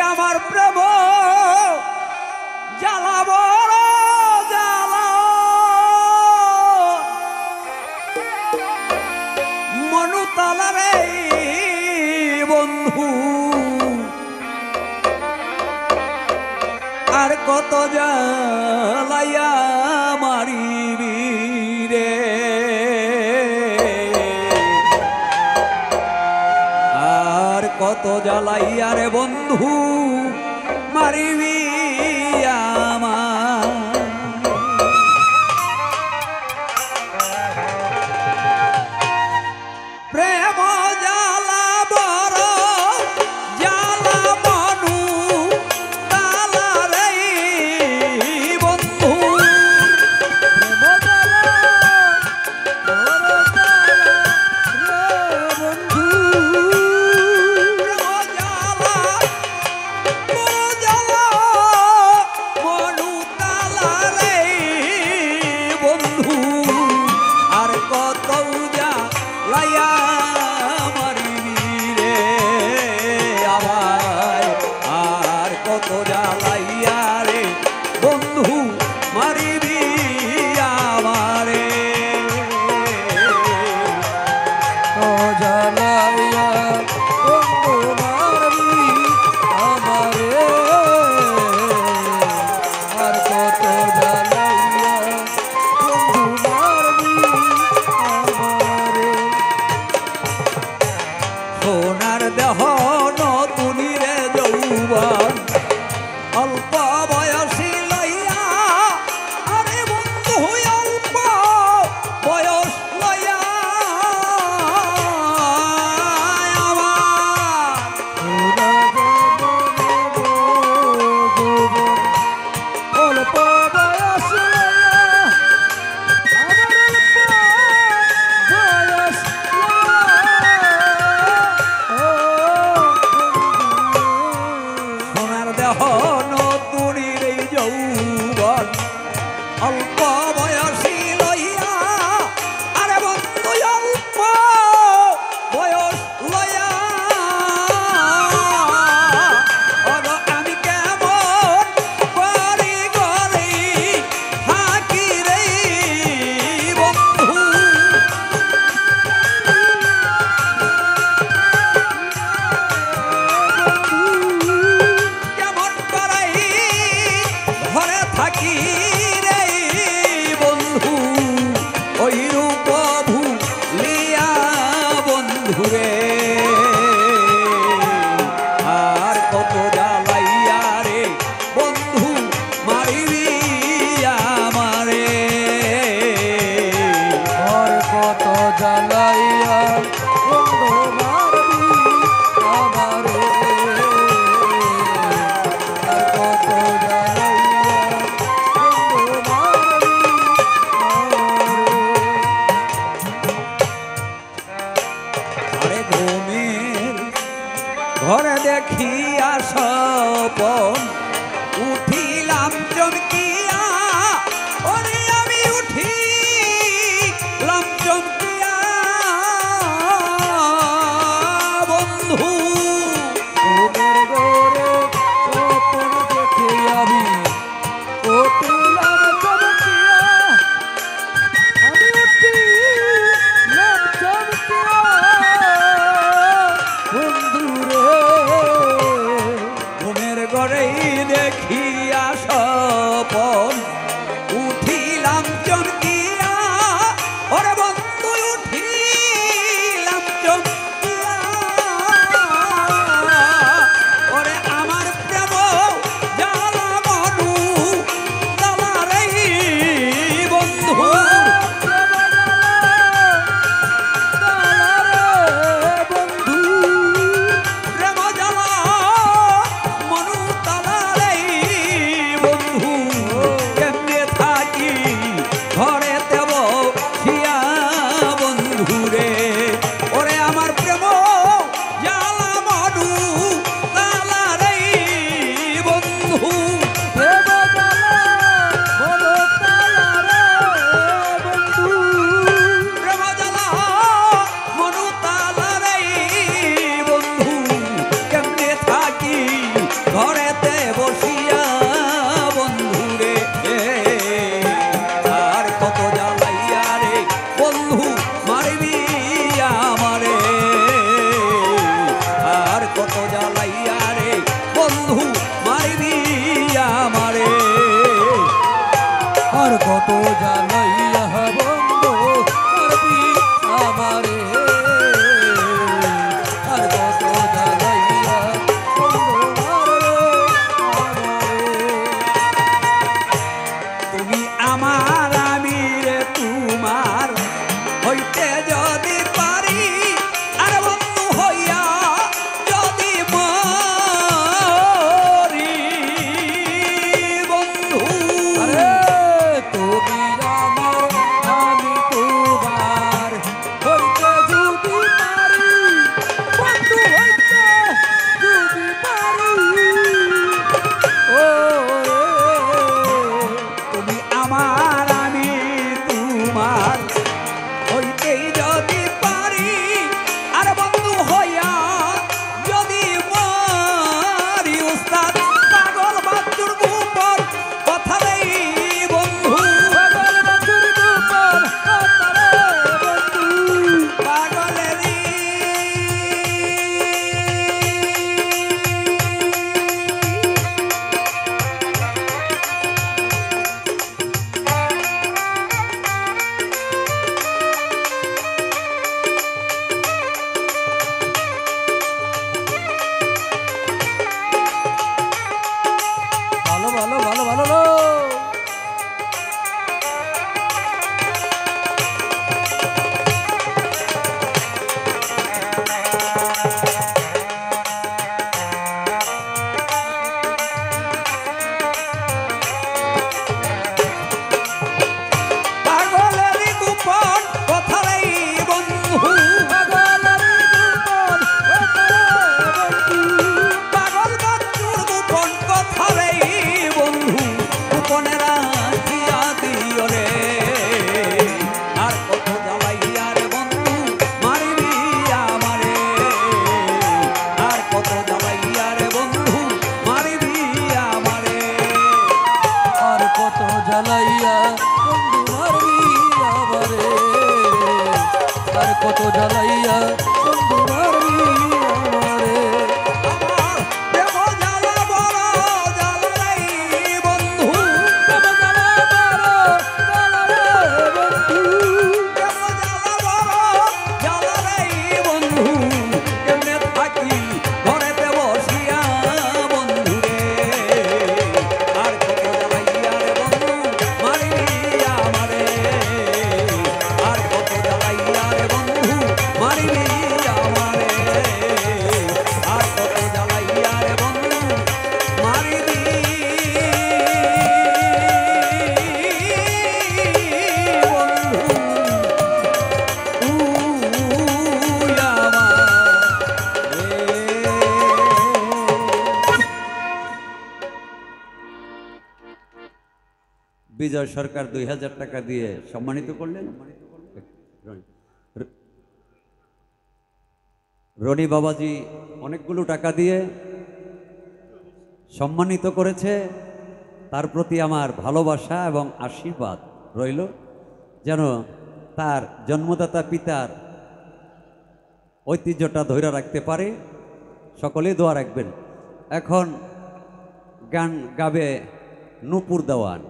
আমার প্রেম জ্বালা বড় জ্বালা মনু তালারে বন্ধু আর কত জ্বালাইয়া মারিবি রে আর কত জ্বালাইয়া রে বন্ধু মারিবি আমার প্রেম জ্বালা বড় জ্বালা মনু তালা রে বন্ধু প্রেম জ্বালা বড় জ্বালা বন্ধু আর কত জ্বালাইয়া মারিবি রে আমার আর কত জ্বালাইয়া রে বন্ধু মারিবি আমারে ও জ্বালাইয়া বন্ধু মারবি আমারে আর কত জ্বালাইয়া বন্ধু মারবি আমারে সোনার দেহ নতুনি রে যৌবন অল্প বয়সী লইয়া আরে বন্ধু অল্প বয়স লইয়া অল্প বয়স সোনার দেহ নতুনির এই যৌবন অল্প বয়সী লইয়া আরে বন্ধু অল্প বয়স লইয়া আমি কেমন করি গরি থাকি রে বন্ধু কেমন করাই ঘরে থাকি রে বন্ধু ওই রূপ ভুলিয়া বন্ধু রে আর কত জ্বালাইয়া রে বন্ধু মারিবি আমারে আর কত জ্বালাইয়া বন্ধু মারবি আমারে আর কত জ্বালাইয়া বন্ধু মারবি আরে ঘুমের ঘরে দেখিয়া স্বপন উঠিলাম চমকিয়া ওরে আমি উঠিলাম চমকিয়া বন্ধু ঘুমের ঘরে স্বপ্ন দেখে আমি উঠিলাম চমকিয়া আমি উঠিলাম চমকিয়া বন্ধু রে ঘুমের ঘরেই কত জ্বালাইয়া বন্ধু মারলি আমারে। আমার প্রেম জ্বালা বড় জ্বালা রে বন্ধু, প্রেম জ্বালা বড় জ্বালা রে বন্ধু। প্রেম জ্বালা বড় জ্বালা রে বন্ধু, কেমনে থাকি ঘরেতে বসিয়া বন্ধু রে। আর কত জ্বালাইয়া রে বন্ধু মারিলি আমারে, আর কত জ্বালাইয়া রে বন্ধু মারিলি আমারে, আর কত জ্বালাইয়া রে বন্ধু মারিলি বিজয় সরকার 2000 টাকা দিয়ে সম্মানিত করলেন। রনি বাবাজি অনেকগুলো টাকা দিয়ে সম্মানিত করেছে। তার প্রতি আমার ভালোবাসা এবং আশীর্বাদ রইল, যেন তার জন্মদাতা পিতার ঐতিহ্যটা ধরে রাখতে পারে। সকলেই দোয়া রাখবেন। এখন গান গাবে নূপুর দেওয়ান।